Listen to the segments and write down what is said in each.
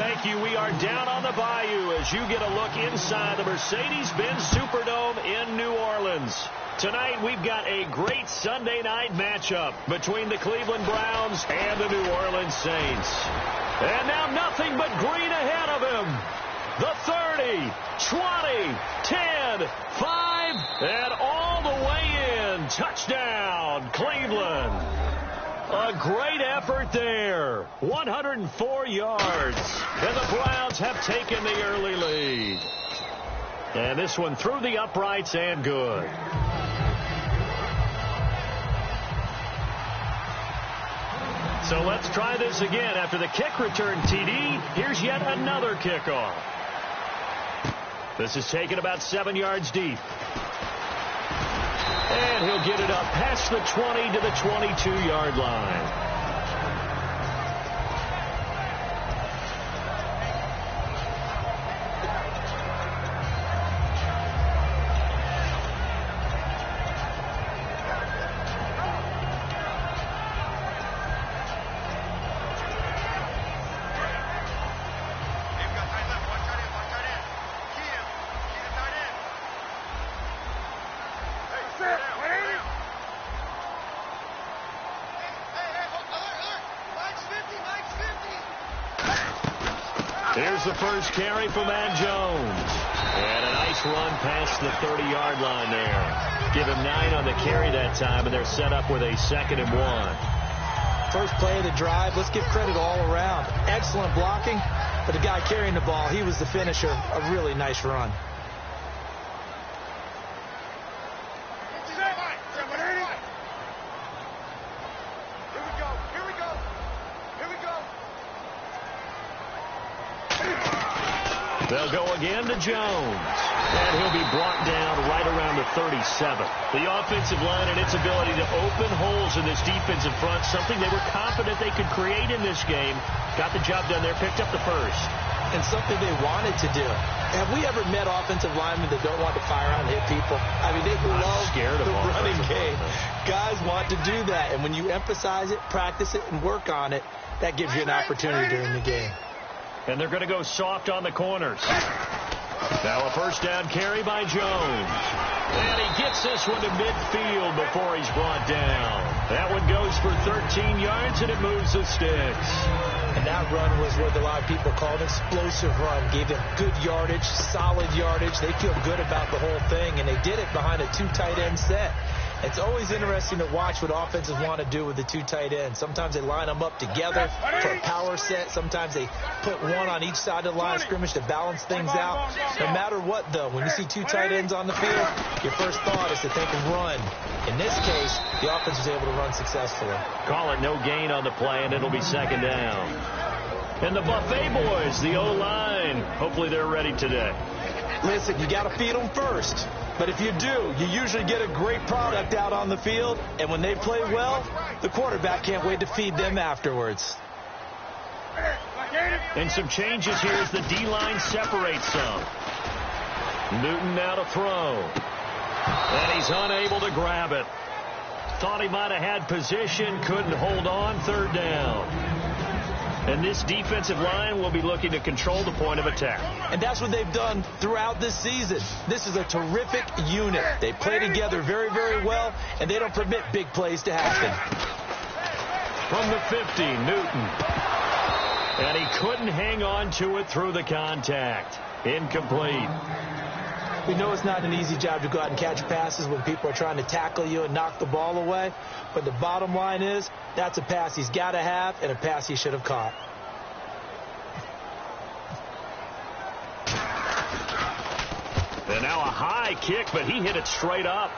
thank you. We are down on the bayou as you get a look inside the Mercedes-Benz Superdome in New Orleans. Tonight, we've got a great Sunday night matchup between the Cleveland Browns and the New Orleans Saints. And now nothing but green ahead of him. The 30, 20, 10, 5, and all the way in. Touchdown, Cleveland. A great effort there. 104 yards. And the Browns have taken the early lead. And this one through the uprights and good. So let's try this again. After the kick return TD, here's yet another kickoff. This is taken about 7 yards deep. And he'll get it up past the 20 to the 22-yard line. Here's the first carry for Matt Jones. And a nice run past the 30-yard line there. Give him 9 on the carry that time, and they're set up with a 2nd and 1. First play of the drive, let's give credit all around. Excellent blocking, but the guy carrying the ball, he was the finisher. A really nice run. They'll go again to Jones. And he'll be brought down right around the 37. The offensive line and its ability to open holes in this defensive front, something they were confident they could create in this game. Got the job done there, picked up the first. And something they wanted to do. Have we ever met offensive linemen that don't want to fire out and hit people? I mean, they love the running game. Guys want to do that. And when you emphasize it, practice it, and work on it, that gives you an opportunity during the game. And they're going to go soft on the corners. Now a first down carry by Jones. And he gets this one to midfield before he's brought down. That one goes for 13 yards, and it moves the sticks. And that run was what a lot of people call an explosive run. Gave them good yardage, solid yardage. They feel good about the whole thing, and they did it behind a 2 tight end set. It's always interesting to watch what offenses want to do with the 2 tight ends. Sometimes they line them up together for a power set. Sometimes they put one on each side of the line of scrimmage to balance things out. No matter what, though, when you see 2 tight ends on the field, your first thought is to think of run. In this case, the offense was able to run successfully. Call it no gain on the play, and it'll be 2nd down. And the Buffet boys, the O-line, hopefully they're ready today. Listen, you got to feed them first. But if you do, you usually get a great product out on the field. And when they play well, the quarterback can't wait to feed them afterwards. And some changes here as the D-line separates some. Newton now to throw. And he's unable to grab it. Thought he might have had position, couldn't hold on, 3rd down. And this defensive line will be looking to control the point of attack. And that's what they've done throughout this season. This is a terrific unit. They play together very, very well, and they don't permit big plays to happen. From the 50, Newton. And he couldn't hang on to it through the contact. Incomplete. We know it's not an easy job to go out and catch passes when people are trying to tackle you and knock the ball away. But the bottom line is, that's a pass he's got to have and a pass he should have caught. And now a high kick, but he hit it straight up.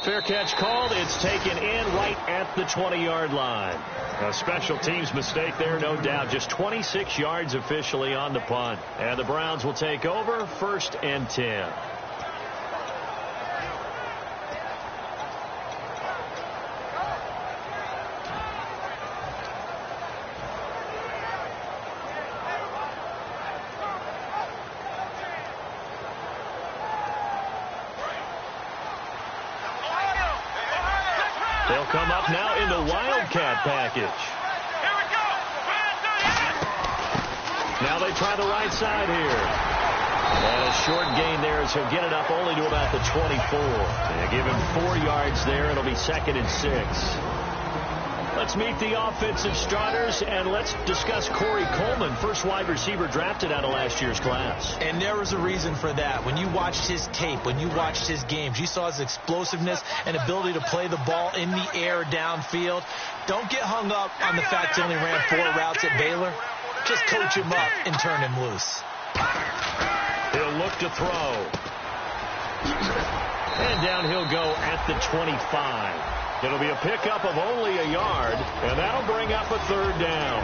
Fair catch called. It's taken in right at the 20-yard line. A special teams mistake there, no doubt. Just 26 yards officially on the punt. And the Browns will take over, 1st and 10. They'll come up now in the Wildcat package. Now they try the right side here. And a short gain there as he'll get it up only to about the 24. They give him 4 yards there. It'll be 2nd and 6. Let's meet the offensive starters, and let's discuss Corey Coleman, first wide receiver drafted out of last year's class. And there was a reason for that. When you watched his tape, when you watched his games, you saw his explosiveness and ability to play the ball in the air downfield. Don't get hung up on the fact he only ran 4 routes at Baylor. Just coach him up and turn him loose. He'll look to throw. And down he'll go at the 25. It'll be a pickup of only a yard, and that'll bring up a 3rd down.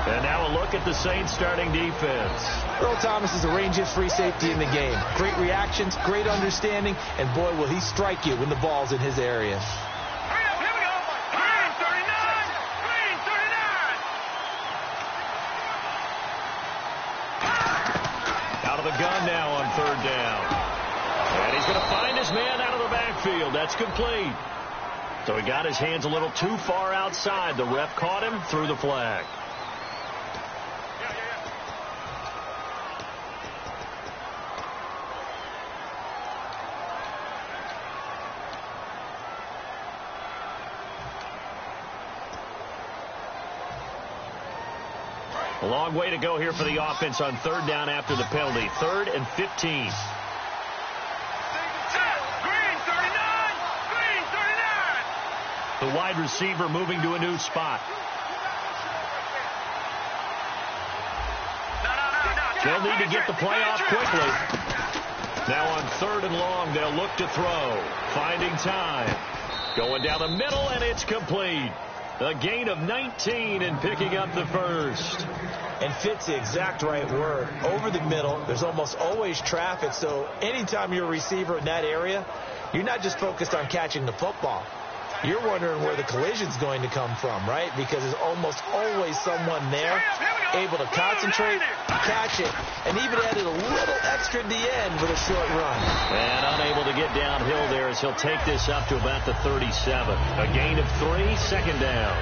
And now a look at the Saints starting defense. Earl Thomas is a range-hit free safety in the game. Great reactions, great understanding, and boy, will he strike you when the ball's in his area. Out of the gun now on 3rd down. And he's going to find his man out of the backfield. That's complete. So he got his hands a little too far outside. The ref caught him, threw the flag. A long way to go here for the offense on 3rd down after the penalty. 3rd and 15. The wide receiver moving to a new spot. They'll need to get the play off quickly. Now on 3rd and long, they'll look to throw. Finding time. Going down the middle, and it's complete. A gain of 19 and picking up the 1st. And fit's the exact right word. Over the middle, there's almost always traffic, so anytime you're a receiver in that area, you're not just focused on catching the football. You're wondering where the collision's going to come from, right? Because there's almost always someone there able to concentrate, catch it, and even added a little extra at the end with a short run. And unable to get downhill there as he'll take this up to about the 37. A gain of 3, 2nd down.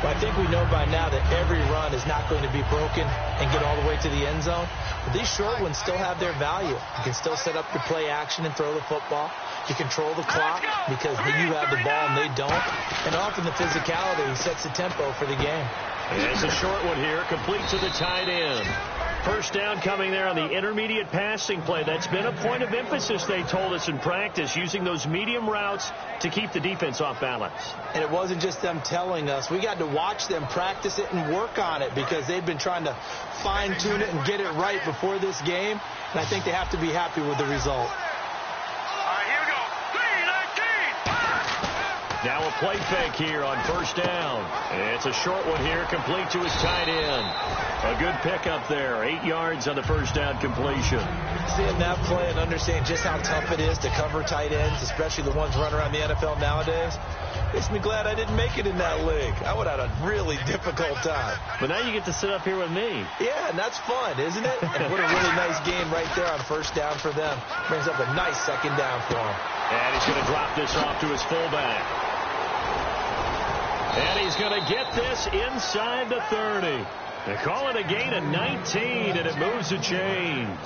Well, I think we know by now that every run is not going to be broken and get all the way to the end zone. But these short ones still have their value. You can still set up your play action and throw the football. You control the clock because you have the ball and they don't. And often the physicality sets the tempo for the game. It's a short one here, complete to the tight end. 1st down coming there on the intermediate passing play. That's been a point of emphasis, they told us in practice, using those medium routes to keep the defense off balance. And it wasn't just them telling us. We got to watch them practice it and work on it because they've been trying to fine-tune it and get it right before this game. And I think they have to be happy with the result. Now a play fake here on 1st down. It's a short one here, complete to his tight end. A good pickup there, 8 yards on the 1st down completion. Seeing that play and understanding just how tough it is to cover tight ends, especially the ones running around the NFL nowadays, makes me glad I didn't make it in that league. I would have had a really difficult time. But now you get to sit up here with me. Yeah, and that's fun, isn't it? And what a really nice game right there on 1st down for them. Brings up a nice 2nd down for them. And he's going to drop this off to his fullback. And he's going to get this inside the 30. They call it a gain of 19, and it moves the chains.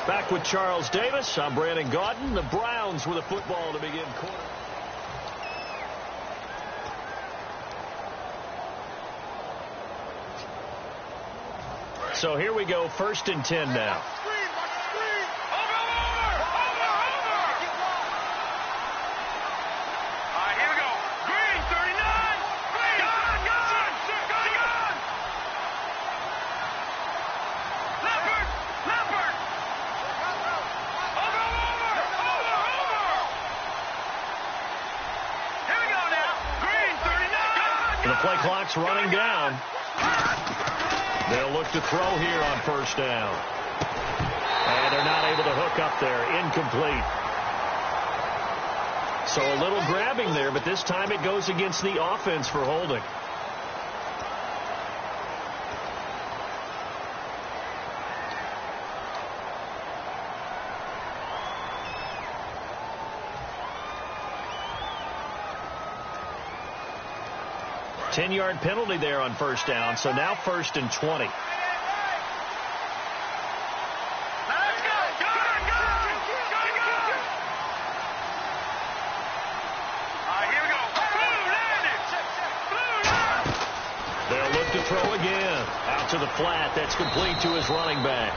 Back with Charles Davis. I'm Brandon Gaudin. The Browns with a football to begin quarter. So here we go, 1st and 10 now. The play clock's running down. They'll look to throw here on 1st down. And they're not able to hook up there. Incomplete. So a little grabbing there, but this time it goes against the offense for holding. 10-yard penalty there on first down, so now 1st and 20. They'll look to throw again. Out to the flat. That's complete to his running back.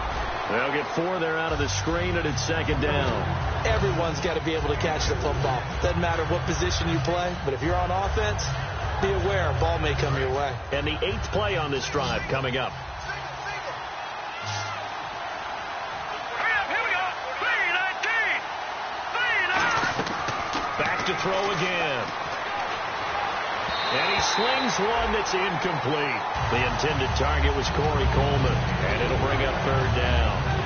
They'll get 4 there out of the screen, and it's 2nd down. Everyone's got to be able to catch the football. Doesn't matter what position you play, but if you're on offense, be aware a ball may come your way. And the 8th play on this drive coming up. Back to throw again. And he slings one that's incomplete. The intended target was Corey Coleman, and it'll bring up 3rd down.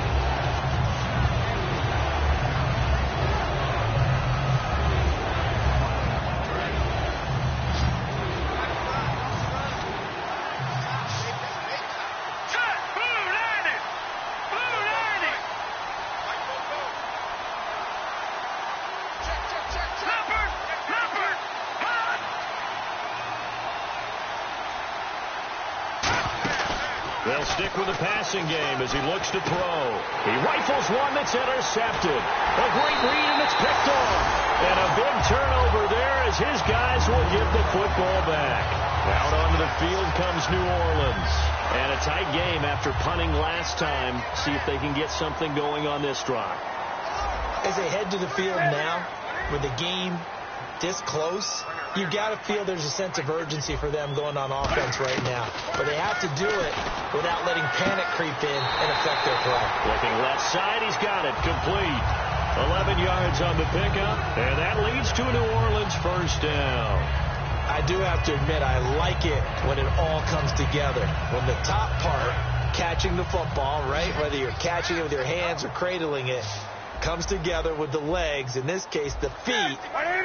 They'll stick with the passing game as he looks to throw. He rifles one that's intercepted. A great read, and it's picked off. And a big turnover there as his guys will give the football back. Out onto the field comes New Orleans. And a tight game after punting last time. See if they can get something going on this drive. As they head to the field now, with the game this close, you've got to feel there's a sense of urgency for them going on offense right now. But they have to do it without letting panic creep in and affect their play. Looking left side, he's got it. Complete. 11 yards on the pickup, and that leads to a New Orleans 1st down. I do have to admit, I like it when it all comes together. When the top part, catching the football, right, whether you're catching it with your hands or cradling it, comes together with the legs, in this case the feet,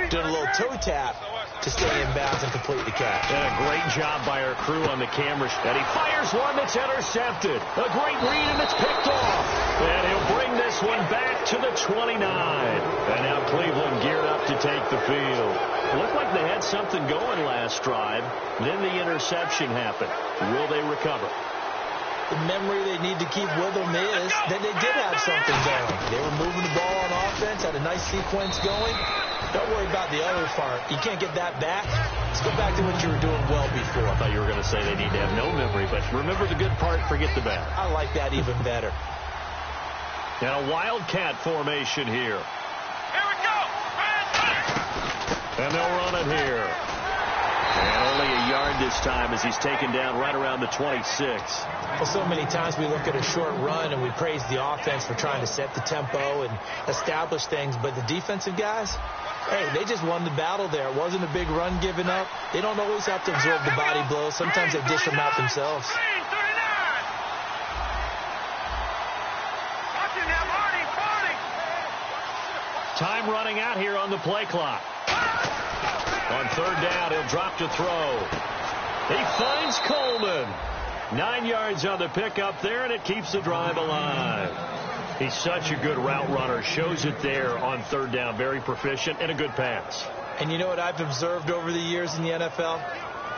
doing a little toe tap to stay in bounds and complete the catch. And a great job by our crew on the camera. And he fires one that's intercepted. A great read, and it's picked off. And he'll bring this one back to the 29. And now Cleveland geared up to take the field. It looked like they had something going last drive. Then the interception happened. Will they recover? The memory they need to keep with them is that they did have something going. They were moving the ball on offense, had a nice sequence going. Don't worry about the other part. You can't get that back. Let's go back to what you were doing well before. I thought you were going to say they need to have no memory, but remember the good part, forget the bad. I like that even better. And a wildcat formation here. Here we go. And they'll run it here. And only a yard this time as he's taken down right around the 26. Well, so many times we look at a short run and we praise the offense for trying to set the tempo and establish things. But the defensive guys, hey, they just won the battle there. It wasn't a big run given up. They don't always have to absorb the body blows. Sometimes they dish them out themselves. Time running out here on the play clock. On 3rd down, he'll drop to throw. He finds Coleman. 9 yards on the pickup there, and it keeps the drive alive. He's such a good route runner. Shows it there on 3rd down. Very proficient and a good pass. And you know what I've observed over the years in the NFL?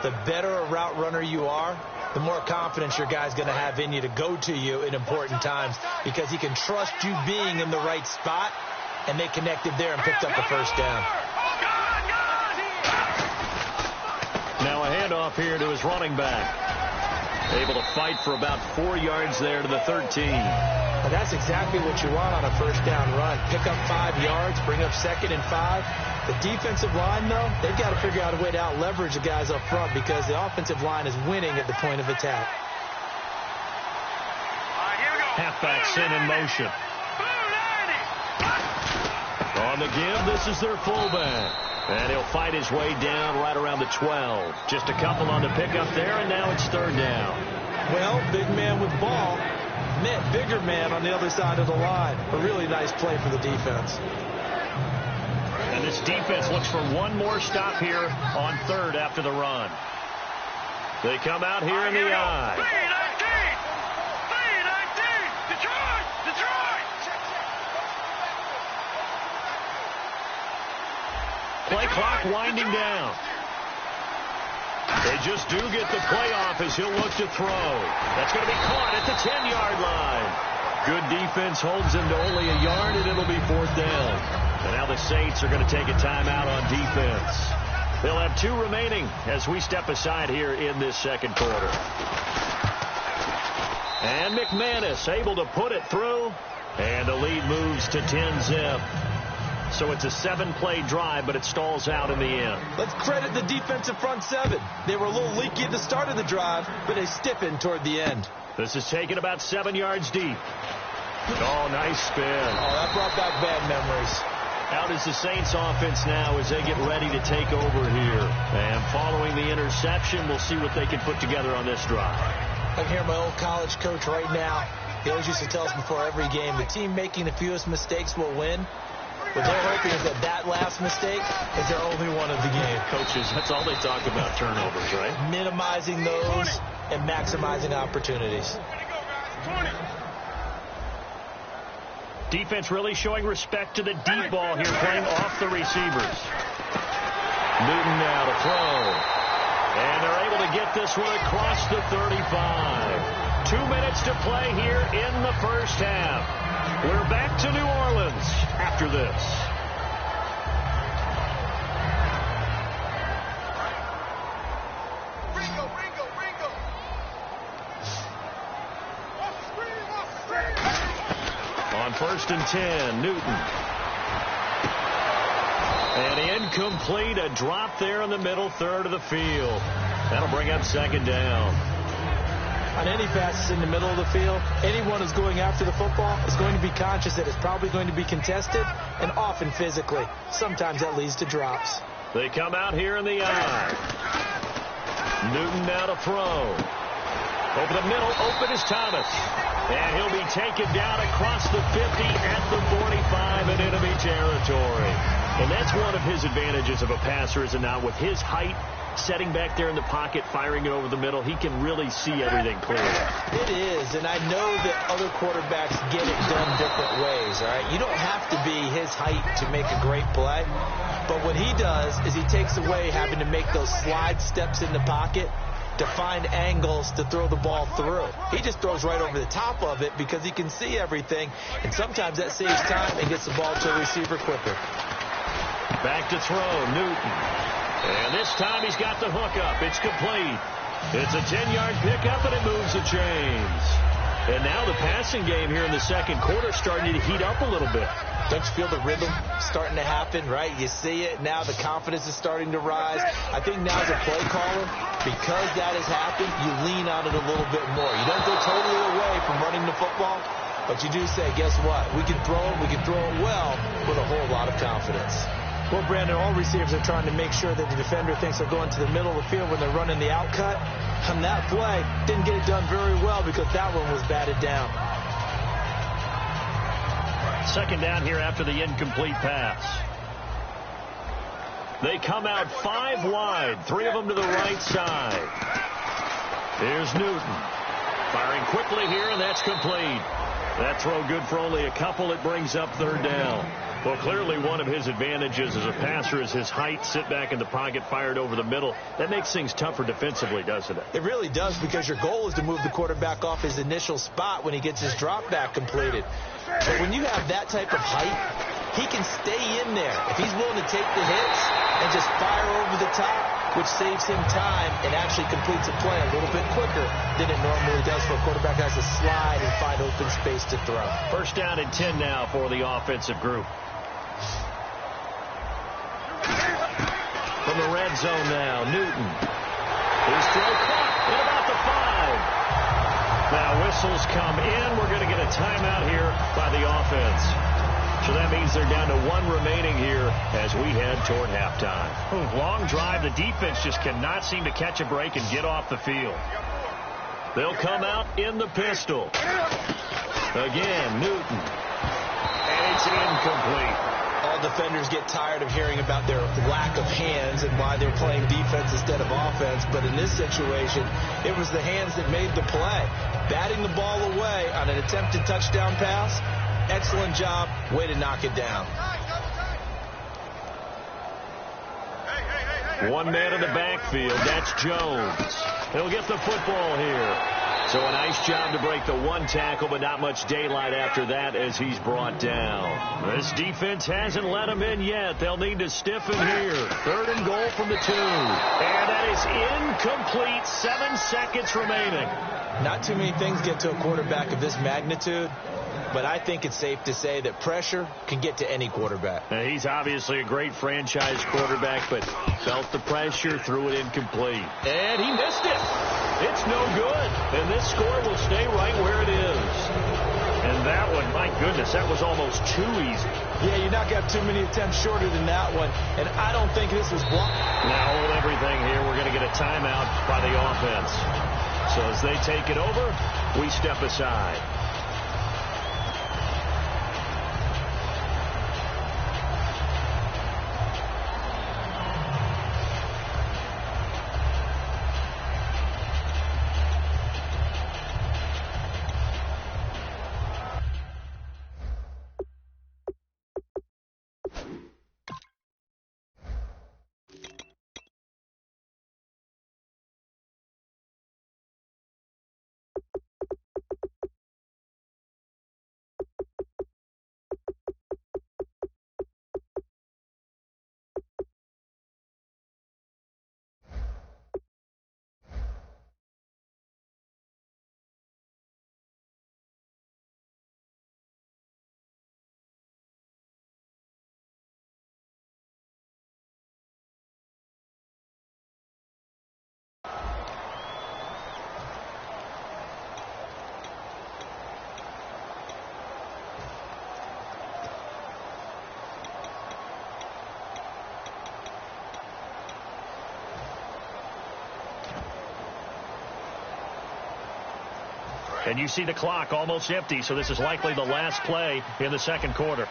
The better a route runner you are, the more confidence your guy's going to have in you to go to you in important times because he can trust you being in the right spot, and they connected there and picked up the 1st down. Now a handoff here to his running back. Able to fight for about 4 yards there to the 13. Well, that's exactly what you want on a 1st down run. Pick up 5 yards, bring up 2nd and 5. The defensive line, though, they've got to figure out a way to out-leverage the guys up front because the offensive line is winning at the point of attack. Halfback sent in motion. On the give, this is their fullback. And he'll fight his way down right around the 12. Just a couple on the pickup there, and now it's 3rd down. Well, big man with ball met bigger man on the other side of the line. A really nice play for the defense. And this defense looks for one more stop here on 3rd after the run. They come out here in the eye. Play clock winding down. They just do get the play off as he'll look to throw. That's going to be caught at the 10-yard line. Good defense holds him to only a yard, and it'll be 4th down. And now the Saints are going to take a timeout on defense. They'll have 2 remaining as we step aside here in this second quarter. And McManus able to put it through, and the lead moves to 10-zip. So it's a 7-play drive, but it stalls out in the end. Let's credit the defensive front 7. They were a little leaky at the start of the drive, but they stiffened toward the end. This is taken about 7 yards deep. Oh, nice spin. Oh, that brought back bad memories. Out is the Saints offense now as they get ready to take over here. And following the interception, we'll see what they can put together on this drive. I can hear my old college coach right now. He always used to tell us before every game, the team making the fewest mistakes will win. What they're hoping is that last mistake is their only one of the game. Coaches, that's all they talk about, turnovers, right? Minimizing those and maximizing opportunities. Defense really showing respect to the deep ball here, playing off the receivers. Newton now to throw. And they're able to get this one across the 35. 2 minutes to play here in the first half. We're back to New Orleans after this. On 1st and 10, Newton. And incomplete, a drop there in the middle third of the field. That'll bring up 2nd down. On any passes in the middle of the field, anyone who's going after the football is going to be conscious that it's probably going to be contested, and often physically. Sometimes that leads to drops. They come out here in the eye. Newton now to throw. Over the middle, open is Thomas. And he'll be taken down across the 50 at the 45 in enemy territory. And that's one of his advantages of a passer, is it not? With his height, setting back there in the pocket, firing it over the middle, he can really see everything clearly. It is, and I know that other quarterbacks get it done different ways, all right? You don't have to be his height to make a great play, but what he does is he takes away having to make those slide steps in the pocket to find angles to throw the ball through. He just throws right over the top of it because he can see everything, and sometimes that saves time and gets the ball to a receiver quicker. Back to throw, Newton. And this time he's got the hook up. It's complete. It's a 10-yard pickup, and it moves the chains. And now the passing game here in the second quarter is starting to heat up a little bit. Don't you feel the rhythm starting to happen, right? You see it. Now the confidence is starting to rise. I think now as a play caller, because that has happened, you lean on it a little bit more. You don't go totally away from running the football, but you do say, guess what? We can throw it well with a whole lot of confidence. Well, Brandon, all receivers are trying to make sure that the defender thinks they're going to the middle of the field when they're running the out cut. On that play, didn't get it done very well because that one was batted down. 2nd down here after the incomplete pass. They come out 5 wide, 3 of them to the right side. Here's Newton. Firing quickly here, and that's complete. That throw good for only a couple. It brings up 3rd down. Well, clearly one of his advantages as a passer is his height, sit back in the pocket, fired over the middle. That makes things tougher defensively, doesn't it? It really does, because your goal is to move the quarterback off his initial spot when he gets his drop back completed. But when you have that type of height, he can stay in there. If he's willing to take the hits and just fire over the top, which saves him time and actually completes a play a little bit quicker than it normally does for a quarterback who has to slide and find open space to throw. 1st down and 10 now for the offensive group. From the red zone now, Newton. His throw caught at about the 5. Now whistles come in. We're going to get a timeout here by the offense. So that means they're down to 1 remaining here as we head toward halftime. Long drive. The defense just cannot seem to catch a break and get off the field. They'll come out in the pistol. Again, Newton. And it's incomplete. All defenders get tired of hearing about their lack of hands and why they're playing defense instead of offense. But in this situation, it was the hands that made the play. Batting the ball away on an attempted touchdown pass. Excellent job. Way to knock it down. One man in the backfield. That's Jones. He'll get the football here. So a nice job to break the one tackle, but not much daylight after that as he's brought down. This defense hasn't let him in yet. They'll need to stiffen here. 3rd and goal from the 2. And that is incomplete. 7 seconds remaining. Not too many things get to a quarterback of this magnitude, but I think it's safe to say that pressure can get to any quarterback. Now, he's obviously a great franchise quarterback, but felt the pressure, threw it incomplete. And he missed it. It's no good. And this score will stay right where it is. And that one, my goodness, that was almost too easy. Yeah, you're not going to have too many attempts shorter than that one. And I don't think this was blocked. Now hold everything here. We're going to get a timeout by the offense. So as they take it over, we step aside. And you see the clock almost empty, so this is likely the last play in the second quarter.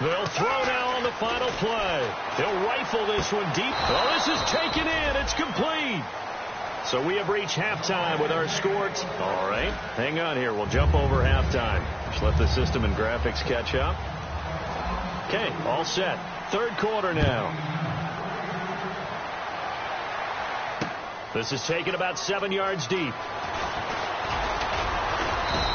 They'll throw now on the final play. They'll rifle this one deep. Oh, this is taken in. It's complete. So we have reached halftime with our scores. All right, hang on here. We'll jump over halftime. Just let the system and graphics catch up. Okay, all set. Third quarter now. This is taken about 7 yards deep.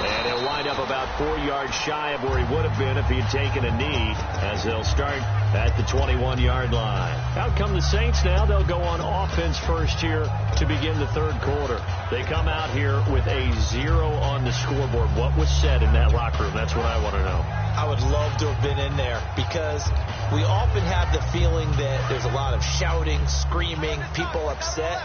And he'll wind up about 4 yards shy of where he would have been if he had taken a knee, as they'll start at the 21-yard line. Out come the Saints now. They'll go on offense first here to begin the third quarter. They come out here with a 0 on the scoreboard. What was said in that locker room? That's what I want to know. I would love to have been in there because we often have the feeling that there's a lot of shouting, screaming, people upset.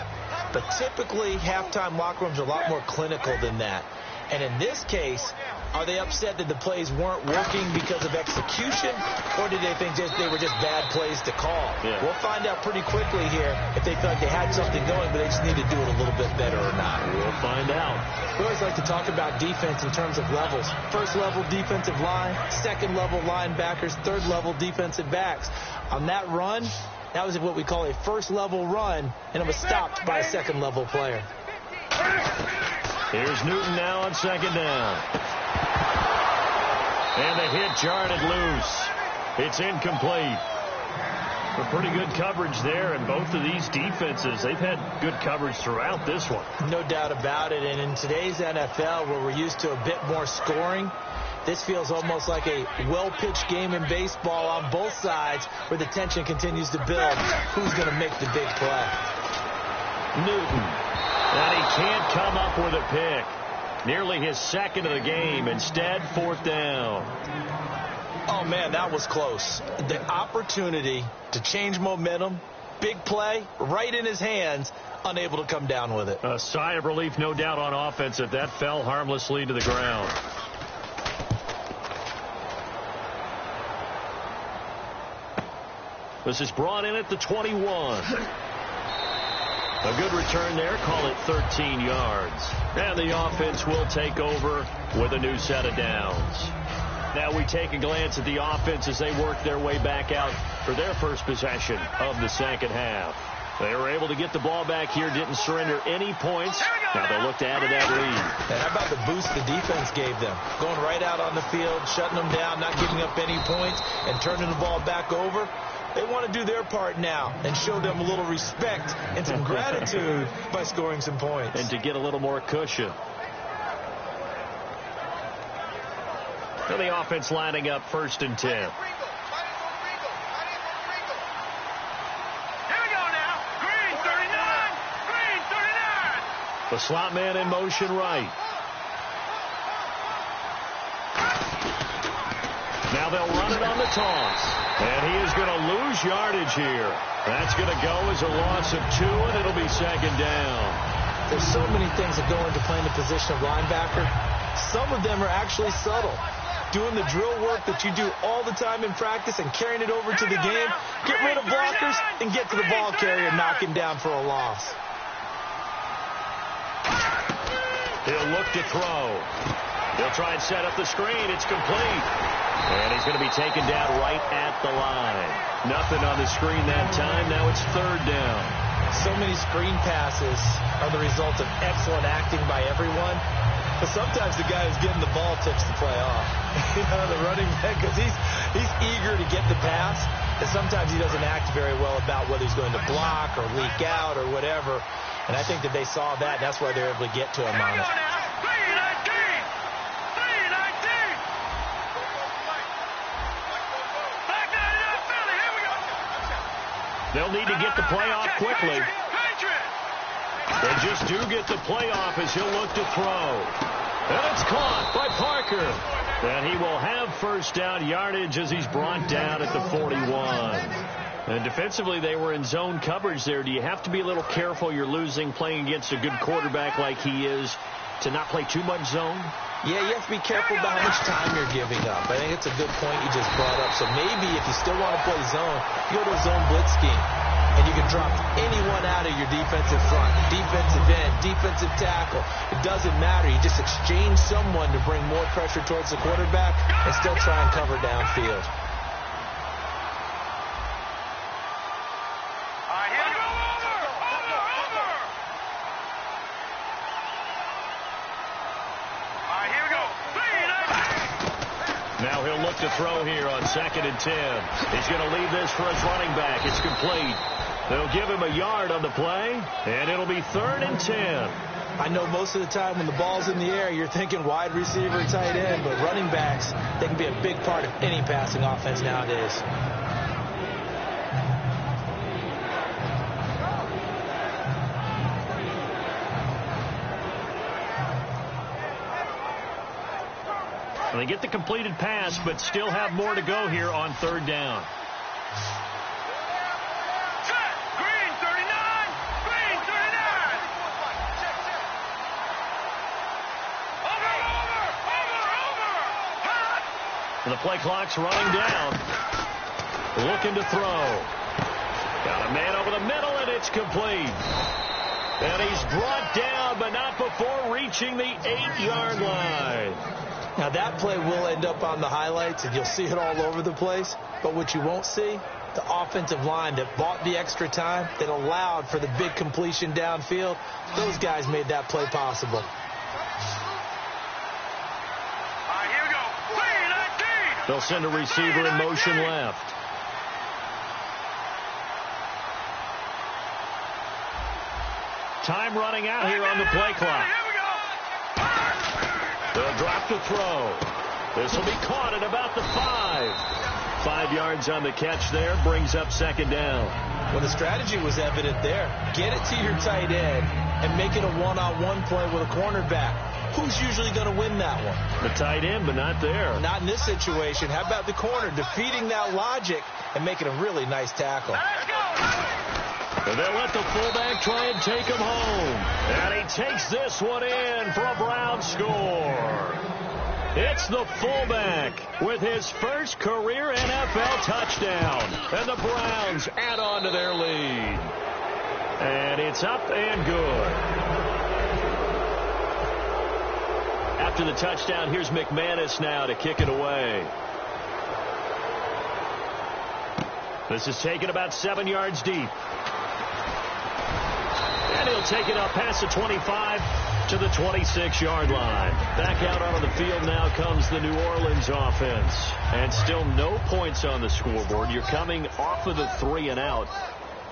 But typically, halftime locker rooms are a lot more clinical than that. And in this case, are they upset that the plays weren't working because of execution, or did they think they were just bad plays to call? Yeah. We'll find out pretty quickly here if they feel like they had something going, but they just need to do it a little bit better or not. We'll find out. We always like to talk about defense in terms of levels. First level defensive line, second level linebackers, third level defensive backs. On that run, that was what we call a first level run, and it was stopped by a second level player. Here's Newton now on second down. And the hit jarred loose. It's incomplete. But pretty good coverage there, and both of these defenses, they've had good coverage throughout this one. No doubt about it, and in today's NFL, where we're used to a bit more scoring, this feels almost like a well-pitched game in baseball on both sides where the tension continues to build. Who's going to make the big play? Newton. And he can't come up with a pick. Nearly his second of the game. Instead, fourth down. Oh, man, that was close. The opportunity to change momentum, big play, right in his hands, unable to come down with it. A sigh of relief, no doubt, on offense if that fell harmlessly to the ground. This is brought in at the 21. A good return there. Call it 13 yards. And the offense will take over with a new set of downs. Now we take a glance at the offense as they work their way back out for their first possession of the second half. They were able to get the ball back here, didn't surrender any points. Now they'll look to add to that lead. And how about the boost the defense gave them? Going right out on the field, shutting them down, not giving up any points, and turning the ball back over. They want to do their part now and show them a little respect and some gratitude by scoring some points. And to get a little more cushion. So the offense lining up 1st and 10. The slot man in motion right. Now they'll run it on the toss. And he is going to lose yardage here. That's going to go as a loss of 2, and it'll be 2nd down. There's so many things that go into playing the position of linebacker. Some of them are actually subtle. Doing the drill work that you do all the time in practice and carrying it over to the game. Get rid of blockers and get to the ball carrier and knock him down for a loss. He'll look to throw. He'll try and set up the screen. It's complete. And he's going to be taken down right at the line. Nothing on the screen that time. Now it's 3rd down. So many screen passes are the result of excellent acting by everyone. But sometimes the guy who's getting the ball tips the play off. The running back, because he's eager to get the pass. And sometimes he doesn't act very well about whether he's going to block or leak out or whatever. And I think that they saw that. That's why they're able to get to him on it. They'll need to get the play off quickly. They just do get the play off as he'll look to throw. And it's caught by Parker. And he will have 1st down yardage as he's brought down at the 41. And defensively, they were in zone coverage there. Do you have to be a little careful? You're losing playing against a good quarterback like he is to not play too much zone? Yeah, you have to be careful about how much time you're giving up. I think it's a good point you just brought up. So maybe if you still want to play zone, you go to a zone blitz scheme. And you can drop anyone out of your defensive front, defensive end, defensive tackle. It doesn't matter. You just exchange someone to bring more pressure towards the quarterback and still try and cover downfield. Now he'll look to throw here on 2nd and 10. He's going to leave this for his running back. It's complete. They'll give him a yard on the play, and it'll be 3rd and 10. I know most of the time when the ball's in the air, you're thinking wide receiver, tight end, but running backs, they can be a big part of any passing offense nowadays. They get the completed pass, but still have more to go here on 3rd down. Green 39! Green 39! Over! The play clock's running down. Looking to throw. Got a man over the middle, and it's complete. And he's brought down, but not before reaching the 8-yard line. Now, that play will end up on the highlights, and you'll see it all over the place. But what you won't see, the offensive line that bought the extra time, that allowed for the big completion downfield, those guys made that play possible. All right, here we go. 19! They'll send a receiver in motion left. Time running out here on the play clock. They'll drop the throw. This will be caught at about the 5. 5 yards on the catch there, brings up 2nd down. Well, the strategy was evident there. Get it to your tight end and make it a one-on-one play with a cornerback. Who's usually going to win that one? The tight end, but not there. Not in this situation. How about the corner defeating that logic and making a really nice tackle? And they'll let the fullback try and take him home. And he takes this one in for a Brown score. It's the fullback with his first career NFL touchdown. And the Browns add on to their lead. And it's up and good. After the touchdown, here's McManus now to kick it away. This is taken about 7 yards deep. And he'll take it up past the 25 to the 26-yard line. Back out onto the field now comes the New Orleans offense. And still no points on the scoreboard. You're coming off of the 3 and out.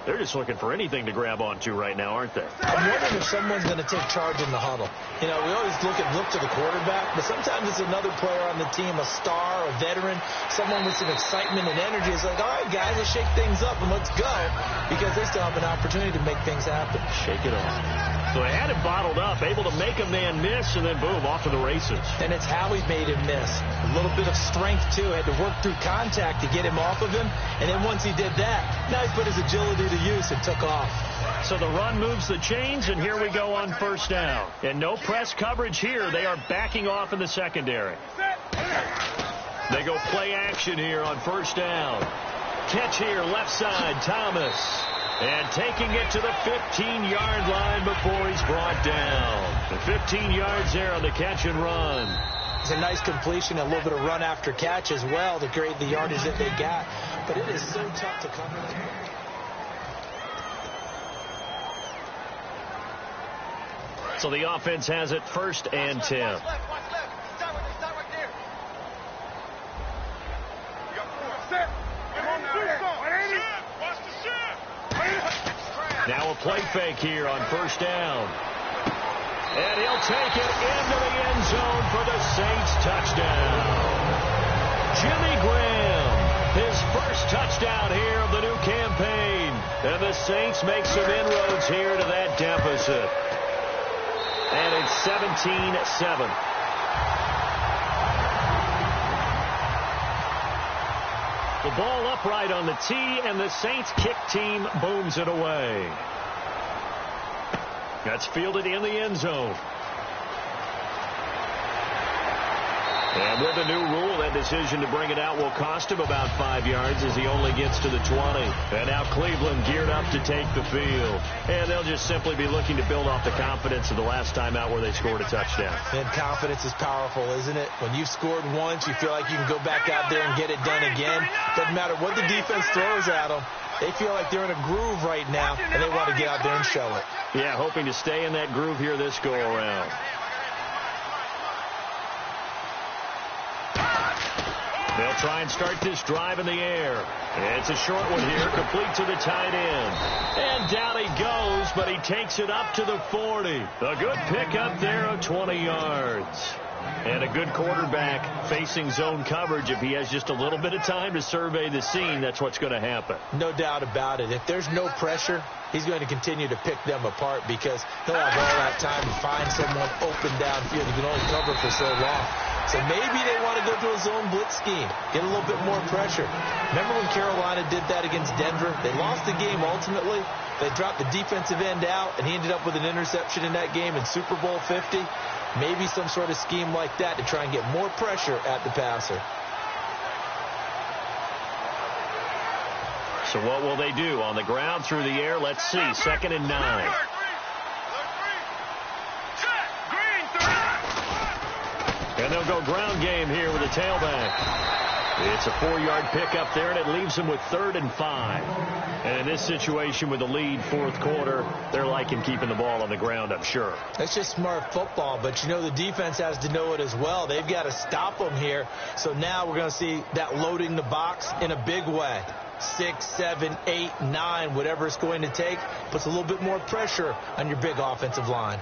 They're just looking for anything to grab onto right now, aren't they? I'm wondering if someone's going to take charge in the huddle. You know, we always look to the quarterback, but sometimes it's another player on the team, a star, a veteran, someone with some excitement and energy. It's like, all right, guys, let's shake things up and let's go, because they still have an opportunity to make things happen. Shake it off. So they had him bottled up, able to make a man miss, and then boom, off to the races. And it's how he made him miss. A little bit of strength, too. Had to work through contact to get him off of him. And then once he did that, now he put his agility to use and took off. So the run moves the chains, and here we go on first down. And no press coverage here. They are backing off in the secondary. They go play action here on first down. Catch here, left side, Thomas. And taking it to the 15-yard line before he's brought down. The 15 yards there on the catch and run. It's a nice completion, a little bit of run after catch as well to create the yardage that they got. But it is so tough to cover. So the offense has it first and 10. Now a play fake here on first down. And he'll take it into the end zone for the Saints touchdown. Jimmy Graham, his first touchdown here of the new campaign. And the Saints make some inroads here to that deficit. And it's 17-7. The ball upright on the tee, and the Saints kick team booms it away. That's fielded in the end zone. And with the new rule, that decision to bring it out will cost him about 5 yards as he only gets to the 20. And now Cleveland geared up to take the field. And they'll just simply be looking to build off the confidence of the last time out where they scored a touchdown. And confidence is powerful, isn't it? When you've scored once, you feel like you can go back out there and get it done again. Doesn't matter what the defense throws at them. They feel like they're in a groove right now, and they want to get out there and show it. Yeah, hoping to stay in that groove here this go-around. They'll try and start this drive in the air. It's a short one here, complete to the tight end. And down he goes, but he takes it up to the 40. A good pickup there of 20 yards. And a good quarterback facing zone coverage. If he has just a little bit of time to survey the scene, that's what's going to happen. No doubt about it. If there's no pressure, he's going to continue to pick them apart because he'll have all that time to find someone open downfield. He can only cover for so long. So maybe they want to go to a zone blitz scheme, get a little bit more pressure. Remember when Carolina did that against Denver? They lost the game ultimately. They dropped the defensive end out, and he ended up with an interception in that game in Super Bowl 50. Maybe some sort of scheme like that to try and get more pressure at the passer. So what will they do? On the ground, through the air, let's see. 2nd and 9. And they'll go ground game here with a tailback. It's a 4-yard pickup there, and it leaves them with 3rd and 5. And in this situation with the lead, 4th quarter, they're liking keeping the ball on the ground, I'm sure. That's just smart football, but you know the defense has to know it as well. They've got to stop them here. So now we're going to see that loading the box in a big way. 6, 7, 8, 9, whatever it's going to take, puts a little bit more pressure on your big offensive line.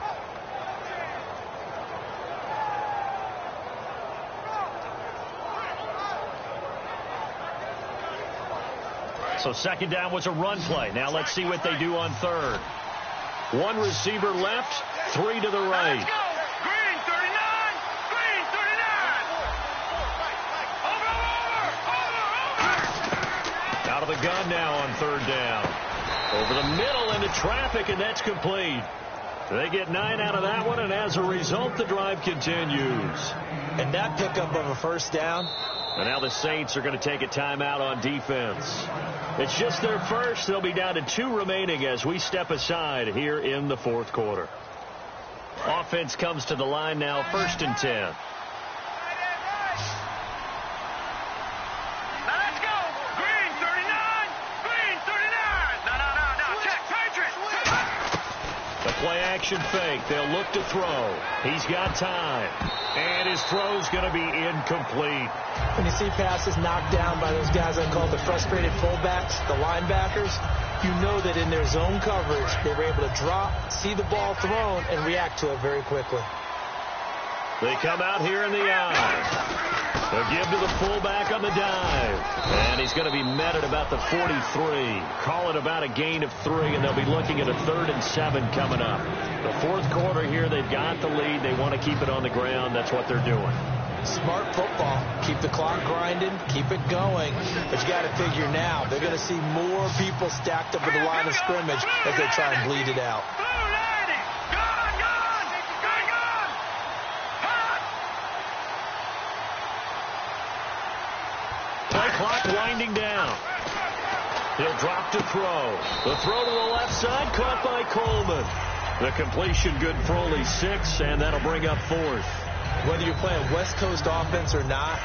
So 2nd down was a run play. Now let's see what they do on 3rd. 1 receiver left, 3 to the right. Green 39, Green 39. Over. Out of the gun now on 3rd down. Over the middle into traffic, and that's complete. They get 9 out of that one, and as a result, the drive continues. And that pickup of a 1st down. And now the Saints are going to take a timeout on defense. It's just their first. They'll be down to 2 remaining as we step aside here in the 4th quarter. Offense comes to the line now, 1st and 10. Now let's go. Green 39, Green 39. No, check, Patriots. play-action fake. They'll look to throw. He's got time. And his throw's going to be incomplete. When you see passes knocked down by those guys I call the frustrated fullbacks, the linebackers, you know that in their zone coverage, they were able to drop, see the ball thrown, and react to it very quickly. They come out here in the eye. They'll give to the fullback on the dive. And he's going to be met at about the 43. Call it about a gain of 3, and they'll be looking at a 3rd and 7 coming up. The fourth quarter here, they've got the lead. They want to keep it on the ground. That's what they're doing. Smart football. Keep the clock grinding. Keep it going. But you got to figure now, they're going to see more people stacked up at the line of scrimmage as they try and bleed it out. Play clock winding down. He'll drop to throw. The throw to the left side, caught by Coleman. The completion good for only 6, and that'll bring up 4th. Whether you're playing West Coast offense or not,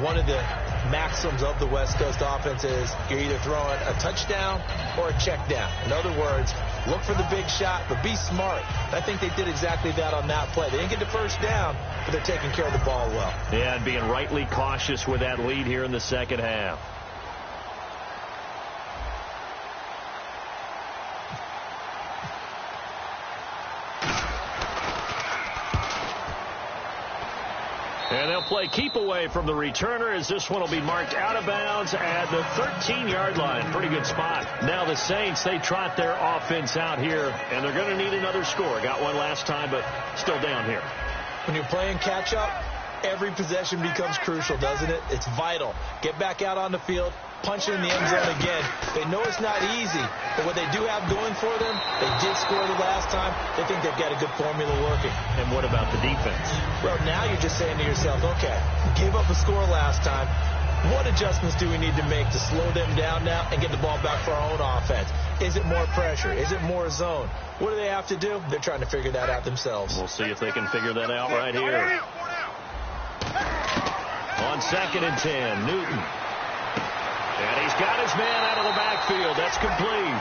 one of the maxims of the West Coast offense is you're either throwing a touchdown or a check down. In other words, look for the big shot, but be smart. I think they did exactly that on that play. They didn't get the first down, but they're taking care of the ball well. Yeah, and being rightly cautious with that lead here in the second half. And they'll play keep away from the returner as this one will be marked out of bounds at the 13-yard line. Pretty good spot. Now the Saints, they trot their offense out here, and they're going to need another score. Got one last time, but still down here. When you're playing catch-up, every possession becomes crucial, doesn't it? It's vital. Get back out on the field, punch it in the end zone again. They know it's not easy, but what they do have going for them, they did score the last time. They think they've got a good formula working. And what about the defense? Well, now you're just saying to yourself, okay, we gave up a score last time. What adjustments do we need to make to slow them down now and get the ball back for our own offense? Is it more pressure? Is it more zone? What do they have to do? They're trying to figure that out themselves. We'll see if they can figure that out right here. On 2nd and 10, Newton. And he's got his man out of the backfield. That's complete.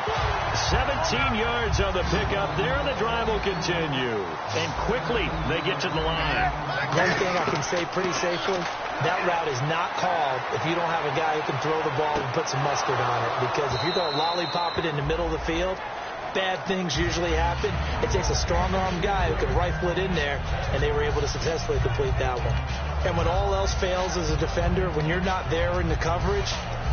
17 yards on the pickup there, and the drive will continue. And quickly, they get to the line. One thing I can say pretty safely, that route is not called if you don't have a guy who can throw the ball and put some mustard on it. Because if you're going to lollipop it in the middle of the field, bad things usually happen. It takes a strong-arm guy who can rifle it in there, and they were able to successfully complete that one. And when all else fails as a defender, when you're not there in the coverage,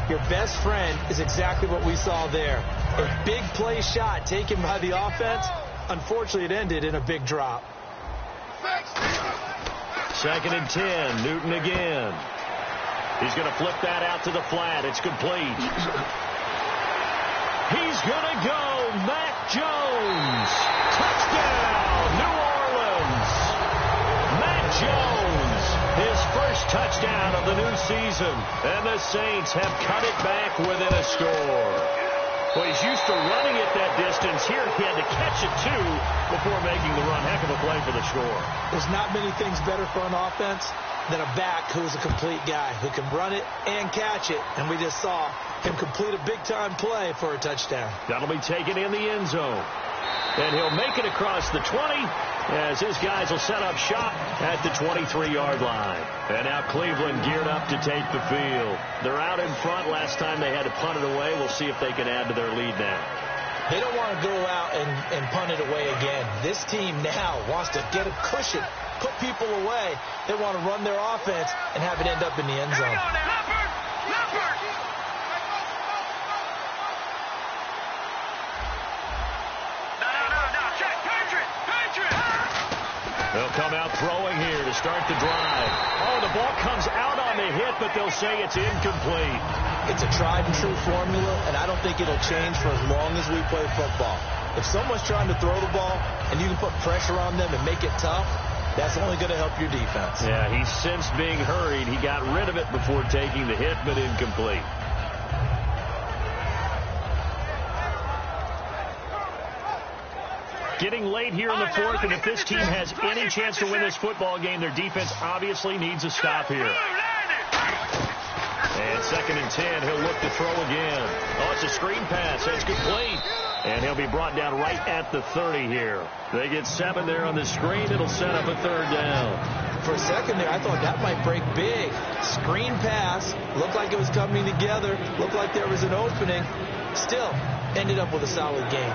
your best friend is exactly what we saw there. A big play shot taken by the offense. Unfortunately, it ended in a big drop. 2nd and 10, Newton again. He's going to flip that out to the flat. It's complete. He's going to go. Matt Jones. Touchdown, New Orleans. Matt Jones, his first touchdown of the new season. And the Saints have cut it back within a score. Well, he's used to running it that distance. Here he had to catch it, too, before making the run. Heck of a play for the score. There's not many things better for an offense than a back who's a complete guy who can run it and catch it. And we just saw him complete a big-time play for a touchdown. That'll be taken in the end zone. And he'll make it across the 20 as his guys will set up shop at the 23-yard line. And now Cleveland geared up to take the field. They're out in front. Last time they had to punt it away. We'll see if they can add to their lead now. They don't want to go out and punt it away again. This team now wants to get a cushion, put people away. They want to run their offense and have it end up in the end zone. They'll come out throwing here to start the drive. Oh, the ball comes out on the hit, but they'll say it's incomplete. It's a tried-and-true formula, and I don't think it'll change for as long as we play football. If someone's trying to throw the ball and you can put pressure on them and make it tough, that's only going to help your defense. Yeah, he's since being hurried. He got rid of it before taking the hit, but incomplete. Getting late here in the fourth, and if this team has any chance to win this football game, their defense obviously needs a stop here. And 2nd and 10, he'll look to throw again. Oh, it's a screen pass. That's complete. And he'll be brought down right at the 30 here. They get 7 there on the screen. It'll set up a 3rd down. For a second there, I thought that might break big. Screen pass. Looked like it was coming together. Looked like there was an opening. Still, ended up with a solid game.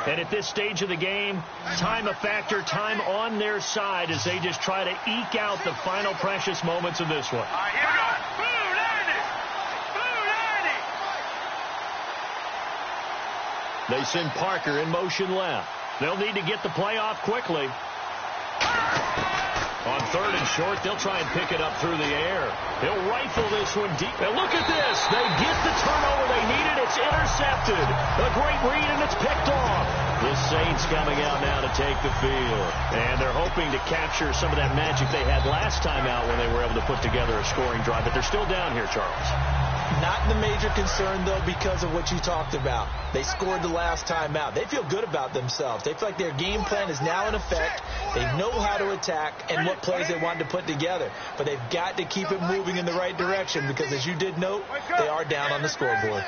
And at this stage of the game, time a factor, time on their side as they just try to eke out the final precious moments of this one. All right, here we go. They send Parker in motion left. They'll need to get the play off quickly. On 3rd and short, they'll try and pick it up through the air. He'll rifle this one deep. And look at this. They get the turnover they needed. It's intercepted. A great read, and it's picked off. The Saints coming out now to take the field. And they're hoping to capture some of that magic they had last time out when they were able to put together a scoring drive. But they're still down here, Charles. Not the major concern, though, because of what you talked about. They scored the last time out. They feel good about themselves. They feel like their game plan is now in effect. They know how to attack and what plays they want to put together. But they've got to keep it moving in the right direction because, as you did note, they are down on the scoreboard.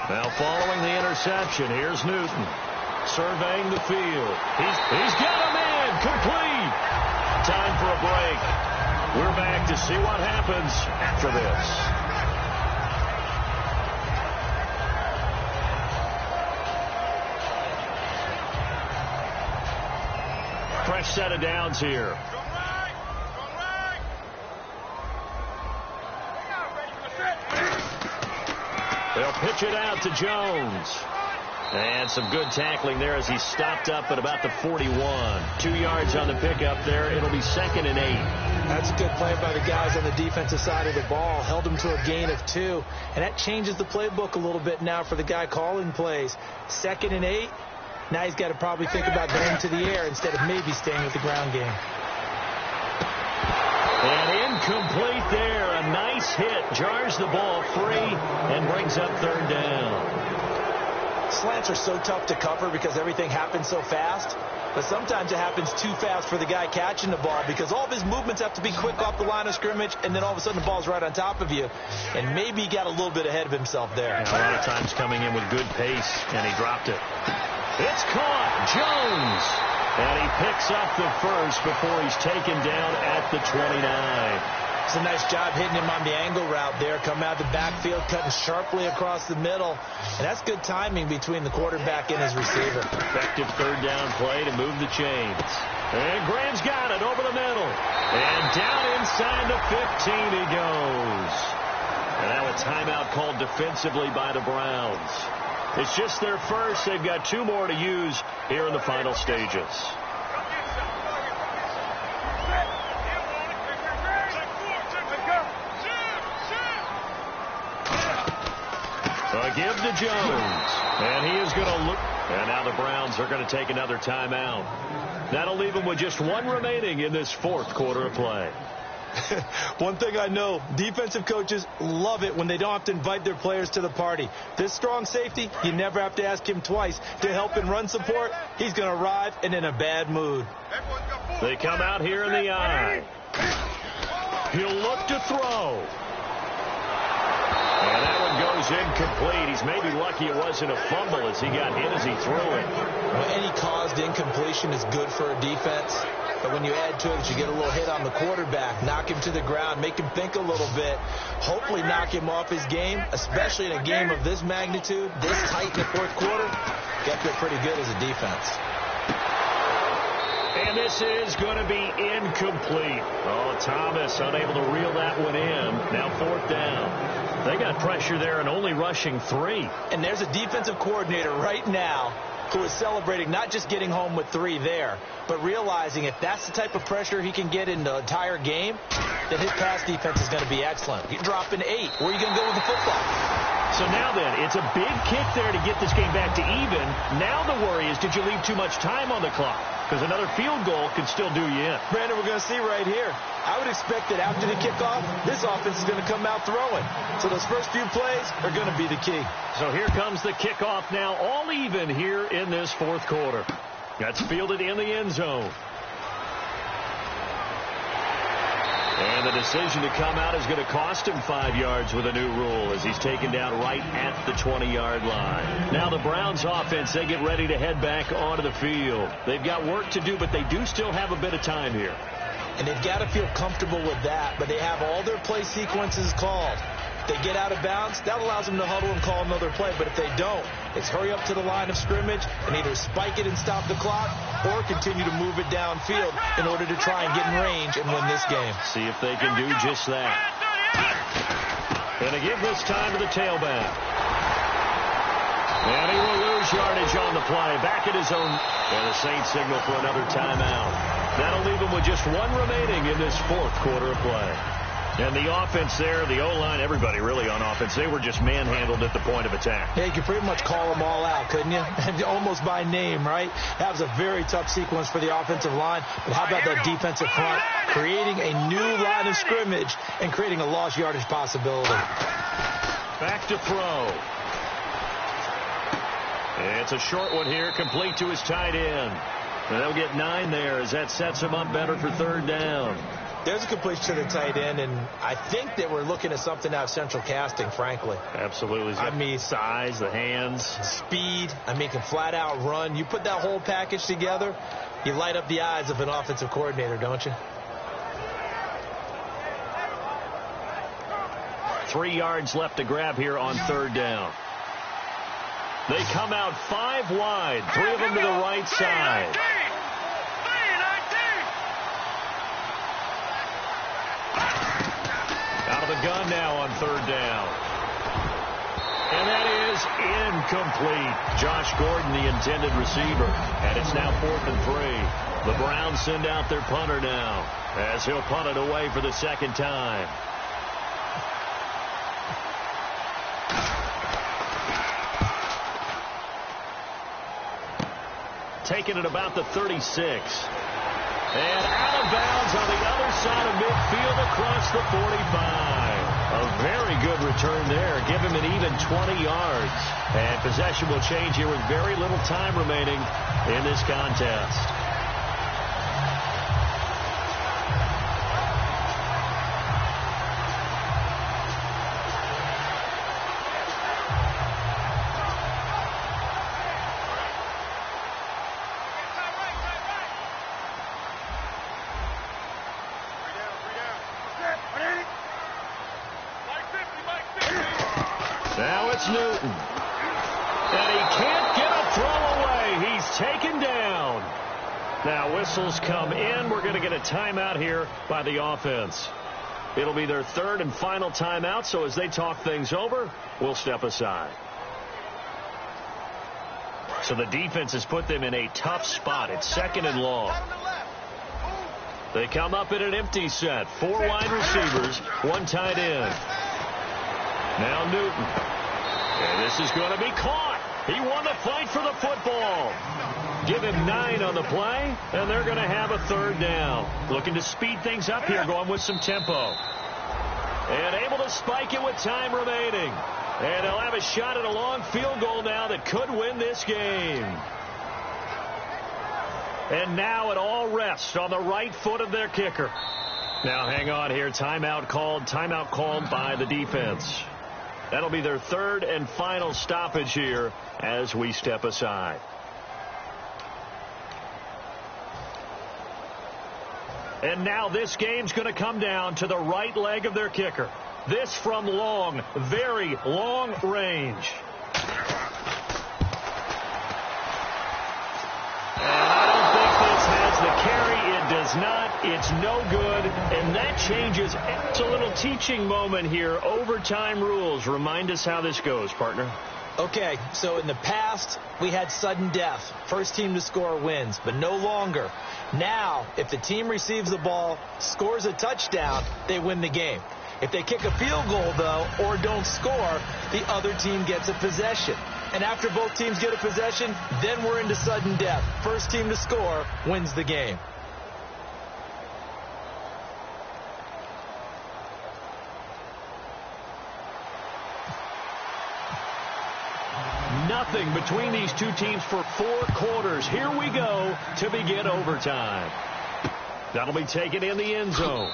Now, following the interception, here's Newton surveying the field. He's got a man complete. Time for a break. We're back to see what happens after this. Fresh set of downs here. They'll pitch it out to Jones. And some good tackling there as he stopped up at about the 41. 2 yards on the pickup there. It'll be 2nd and 8. That's a good play by the guys on the defensive side of the ball. Held them to a gain of 2. And that changes the playbook a little bit now for the guy calling plays. 2nd and 8. Now he's got to probably think about going to the air instead of maybe staying with the ground game. And incomplete there. A nice hit. Jars the ball free and brings up 3rd down. Slants are so tough to cover because everything happens so fast. But sometimes it happens too fast for the guy catching the ball because all of his movements have to be quick off the line of scrimmage, and then all of a sudden the ball's right on top of you. And maybe he got a little bit ahead of himself there. And a lot of times coming in with good pace, and he dropped it. It's caught. Jones. And he picks up the first before he's taken down at the 29. It's a nice job hitting him on the angle route there. Come out of the backfield, cutting sharply across the middle. And that's good timing between the quarterback and his receiver. Effective 3rd down play to move the chains. And Graham's got it over the middle. And down inside the 15 he goes. And now a timeout called defensively by the Browns. It's just their first. They've got 2 more to use here in the final stages. Give to Jones. And he is going to look. And now the Browns are going to take another timeout. That'll leave them with just 1 remaining in this 4th quarter of play. One thing I know, defensive coaches love it when they don't have to invite their players to the party. This strong safety, you never have to ask him twice to help in run support. He's going to arrive and in a bad mood. They come out here in the eye. He'll look to throw. And that one goes incomplete. He's maybe lucky it wasn't a fumble as he got hit as he threw it. Well, any caused incompletion is good for a defense. But when you add to it, you get a little hit on the quarterback, knock him to the ground, make him think a little bit, hopefully knock him off his game, especially in a game of this magnitude, this tight in the 4th quarter. Got to be pretty good as a defense. And this is going to be incomplete. Oh, Thomas unable to reel that one in. Now 4th down. They got pressure there and only rushing 3. And there's a defensive coordinator right now who is celebrating not just getting home with 3 there, but realizing if that's the type of pressure he can get in the entire game, then his pass defense is going to be excellent. You're dropping 8. Where are you going to go with the football? So now then, it's a big kick there to get this game back to even. Now the worry is, did you leave too much time on the clock? Because another field goal could still do you in. Brandon, we're going to see right here. I would expect that after the kickoff, this offense is going to come out throwing. So those first few plays are going to be the key. So here comes the kickoff now, all even here in this 4th quarter. That's fielded in the end zone. And the decision to come out is going to cost him 5 yards with a new rule as he's taken down right at the 20-yard line. Now the Browns offense, they get ready to head back onto the field. They've got work to do, but they do still have a bit of time here. And they've got to feel comfortable with that, but they have all their play sequences called. If they get out of bounds, that allows them to huddle and call another play, but if they don't, it's hurry up to the line of scrimmage and either spike it and stop the clock or continue to move it downfield in order to try and get in range and win this game. See if they can do just that. And to give this time to the tailback. And he will lose yardage on the play. Back at his own. And the Saints signal for another timeout. That'll leave him with just one remaining in this fourth quarter of play. And the offense there, the O-line, everybody really on offense, they were just manhandled at the point of attack. Yeah, you could pretty much call them all out, couldn't you? Almost by name, right? That was a very tough sequence for the offensive line. But how about that defensive front creating a new line of scrimmage and creating a lost yardage possibility? Back to throw. It's a short one here, complete to his tight end. And they'll get 9 there as that sets him up better for third down. There's a completion to the tight end, and I think that we're looking at something out of central casting, frankly. Absolutely. I mean, size, the hands. Speed. I mean, can flat out run. You put that whole package together, you light up the eyes of an offensive coordinator, don't you? 3 yards left to grab here on third down. They come out 5 wide, 3 of them to the right side. Out of the gun now on third down. And that is incomplete. Josh Gordon, the intended receiver. And it's now 4th and 3. The Browns send out their punter now as he'll punt it away for the second time. Taking it about the 36. And out of bounds on the other side of midfield across the 45. A very good return there. Give him an even 20 yards. And possession will change here with very little time remaining in this contest. Now it's Newton. And he can't get a throw away. He's taken down. Now whistles come in. We're going to get a timeout here by the offense. It'll be their third and final timeout, so as they talk things over, we'll step aside. So the defense has put them in a tough spot. It's 2nd and long. They come up in an empty set. 4 wide receivers, 1 tight end. Now Newton. And this is going to be caught. He won the fight for the football. Give him 9 on the play, and they're going to have a third down. Looking to speed things up here, going with some tempo. And able to spike it with time remaining. And they'll have a shot at a long field goal now that could win this game. And now it all rests on the right foot of their kicker. Now hang on here. Timeout called by the defense. That'll be their third and final stoppage here as we step aside. And now this game's going to come down to the right leg of their kicker. This from long, very long range. And I don't think this has the carry. It does not. It's no good. And that changes. It's a little teaching moment here. Overtime rules. Remind us how this goes, partner. Okay, so in the past, we had sudden death. First team to score wins, but no longer. Now, if the team receives the ball, scores a touchdown, they win the game. If they kick a field goal, though, or don't score, the other team gets a possession. And after both teams get a possession, then we're into sudden death. First team to score wins the game. Nothing between these two teams for 4 quarters. Here we go to begin overtime. That'll be taken in the end zone.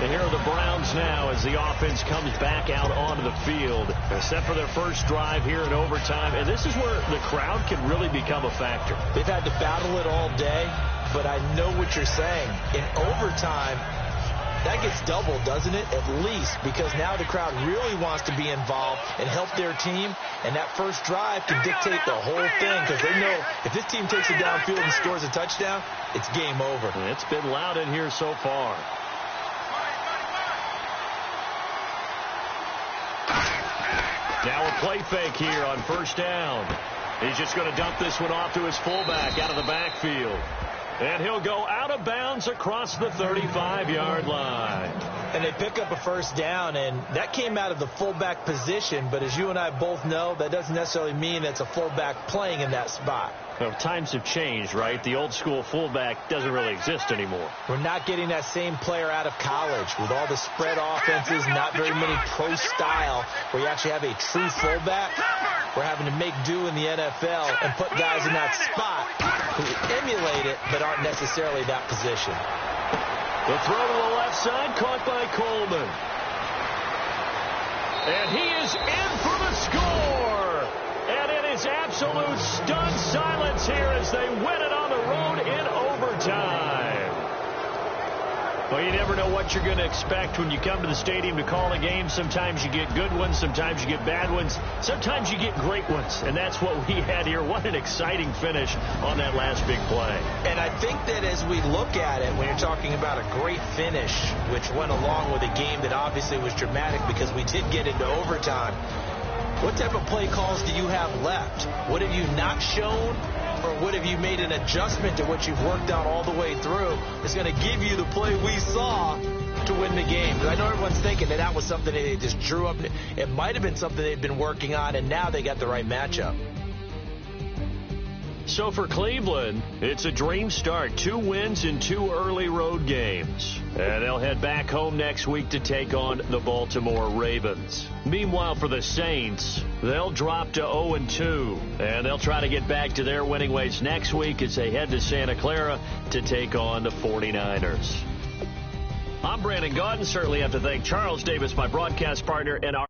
And here are the Browns now as the offense comes back out onto the field, except for their first drive here in overtime. And this is where the crowd can really become a factor. They've had to battle it all day, but I know what you're saying. In overtime, that gets doubled, doesn't it? At least, because now the crowd really wants to be involved and help their team, and that first drive can dictate the whole thing because they know if this team takes it downfield and scores a touchdown, it's game over. And it's been loud in here so far. Now a play fake here on first down. He's just going to dump this one off to his fullback out of the backfield. And he'll go out of bounds across the 35-yard line. And they pick up a first down, and that came out of the fullback position. But as you and I both know, that doesn't necessarily mean it's a fullback playing in that spot. Well, times have changed, right? The old school fullback doesn't really exist anymore. We're not getting that same player out of college with all the spread offenses, not very many pro style where you actually have a true fullback. We're having to make do in the NFL and put guys in that spot who emulate it but aren't necessarily that position. The throw to the left side caught by Coleman. And he is in for the score. And it is absolute stunned silence here as they win it on the road in overtime. Well, you never know what you're going to expect when you come to the stadium to call a game. Sometimes you get good ones. Sometimes you get bad ones. Sometimes you get great ones. And that's what we had here. What an exciting finish on that last big play. And I think that as we look at it, when you're talking about a great finish, which went along with a game that obviously was dramatic because we did get into overtime, what type of play calls do you have left? What have you not shown? Or what have you made an adjustment to what you've worked out all the way through is going to give you the play we saw to win the game? Because I know everyone's thinking that that was something that they just drew up. It might have been something they'd been working on, and now they got the right matchup. So for Cleveland, it's a dream start. 2 wins in 2 early road games. And they'll head back home next week to take on the Baltimore Ravens. Meanwhile, for the Saints, they'll drop to 0-2. And they'll try to get back to their winning ways next week as they head to Santa Clara to take on the 49ers. I'm Brandon Gaudin. Certainly have to thank Charles Davis, my broadcast partner, and our